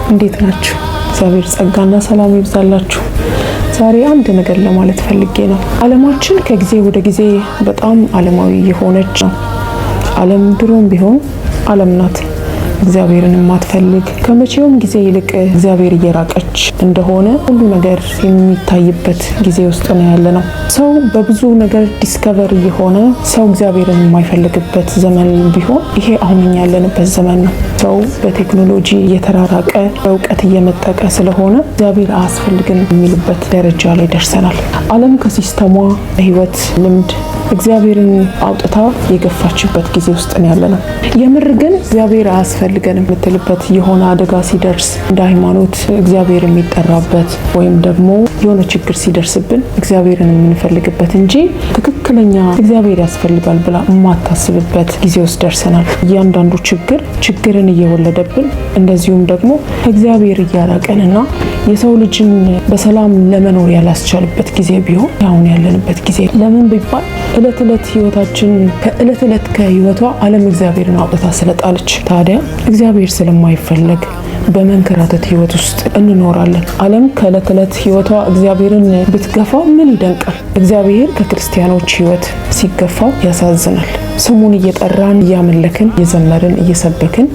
እንዴት ናችሁ? እግዚአብሔር ጸጋና ሰላም ይብዛላችሁ። ዛሬ አንድ ነገር ለማለት ፈልጌ ነው። ዓለማችን ከጊዜ ወደ ጊዜ በጣም ዓለማዊ የሆነች ነው። ዓለም ድሮም ቢሆን ዓለም ናት። እግዚአብሔርን የማትፈልግ ከመቼውም ጊዜ ይልቅ እግዚአብሔር እየራቀች እንደሆነ ሁሉ ነገር የሚታይበት ጊዜ ውስጥ ነው ያለነው። ሰው በብዙ ነገር ዲስከቨር እየሆነ ሰው እግዚአብሔርን የማይፈልግበት ዘመን ቢሆን ይሄ አሁን ያለንበት ዘመን ነው። ሰው በቴክኖሎጂ እየተራራቀ በእውቀት እየመጠቀ ስለሆነ እግዚአብሔር አያስፈልግን የሚልበት ደረጃ ላይ ደርሰናል። ዓለም ከሲስተሟ ህይወት ልምድ እግዚአብሔርን አውጥታ የገፋችበት ጊዜ ውስጥ ነው ያለነው። የምር ግን እግዚአብሔር አያስፈልገን የምትልበት የሆነ አደጋ ሲደርስ እንደ ሃይማኖት እግዚአብሔር የሚጠራበት ወይም ደግሞ የሆነ ችግር ሲደርስብን እግዚአብሔርን የምንፈልግበት እንጂ ትክክለኛ እግዚአብሔር ያስፈልጋል ብላ የማታስብበት ጊዜ ውስጥ ደርሰናል። እያንዳንዱ ችግርን እየወለደብን እንደዚሁም ደግሞ እግዚአብሔር እያራቀንና የሰው ልጅን በሰላም ለመኖር ያላስቻለበት ጊዜ ቢሆን አሁን ያለንበት ጊዜ። ለምን ቢባል እለት ህይወታችን ከእለት ከህይወቷ ዓለም እግዚአብሔርን አውጥታ ስለጣለች። ታዲያ እግዚአብሔር ስለማይፈለግ በመንከራተት ህይወት ውስጥ እንኖራለን። ዓለም ከእለት ህይወቷ እግዚአብሔርን ብትገፋው ምን ይደንቃል? እግዚአብሔር ከክርስቲያኖች ህይወት ሲገፋው ያሳዝናል። ስሙን እየጠራን እያመለክን እየዘመርን እየሰበክን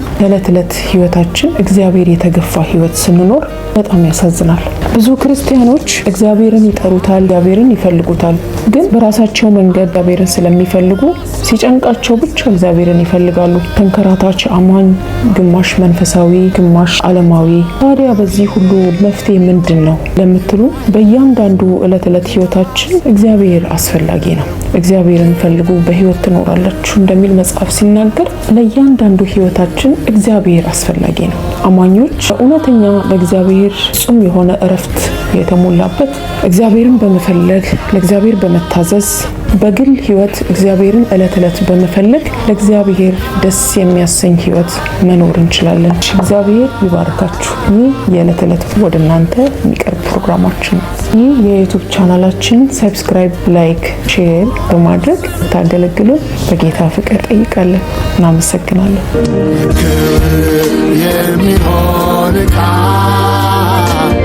እለት ህይወታችን እግዚአብሔር የተገፋ ህይወት ስንኖር በጣም ያሳዝናል። ብዙ ክርስቲያኖች እግዚአብሔርን ይጠሩታል፣ እግዚአብሔርን ይፈልጉታል። ግን በራሳቸው መንገድ እግዚአብሔርን ስለሚፈልጉ ሲጨንቃቸው ብቻ እግዚአብሔርን ይፈልጋሉ። ተንከራታች አማኝ፣ ግማሽ መንፈሳዊ፣ ግማሽ ዓለማዊ። ታዲያ በዚህ ሁሉ መፍትሄ ምንድን ነው ለምትሉ በእያንዳንዱ እለት ህይወታችን እግዚአብሔር አስፈላጊ ነው። እግዚአብሔርን ፈልጉ በህይወት ትኖራላችሁ እንደሚል መጽሐፍ ሲናገር ለእያንዳንዱ ህይወታችን እግዚአብሔር አስፈላጊ ነው። አማኞች በእውነተኛ በእግዚአብሔር ፍጹም የሆነ እረፍት የተሞላበት እግዚአብሔርን በመፈለግ ለእግዚአብሔር በመታዘዝ በግል ህይወት እግዚአብሔርን እለት በመፈለግ ለእግዚአብሔር ደስ የሚያሰኝ ህይወት መኖር እንችላለን። እግዚአብሔር ይባርካችሁ። ይህ የእለት ወደ እናንተ የሚቀርብ ፕሮግራማችን ነው። ይህ የዩቲዩብ ቻናላችን ሰብስክራይብ፣ ላይክ፣ ሼር በማድረግ ታገለግሉ በጌታ ፍቅር ጠይቃለን። እናመሰግናለን። የሚሆን ቃል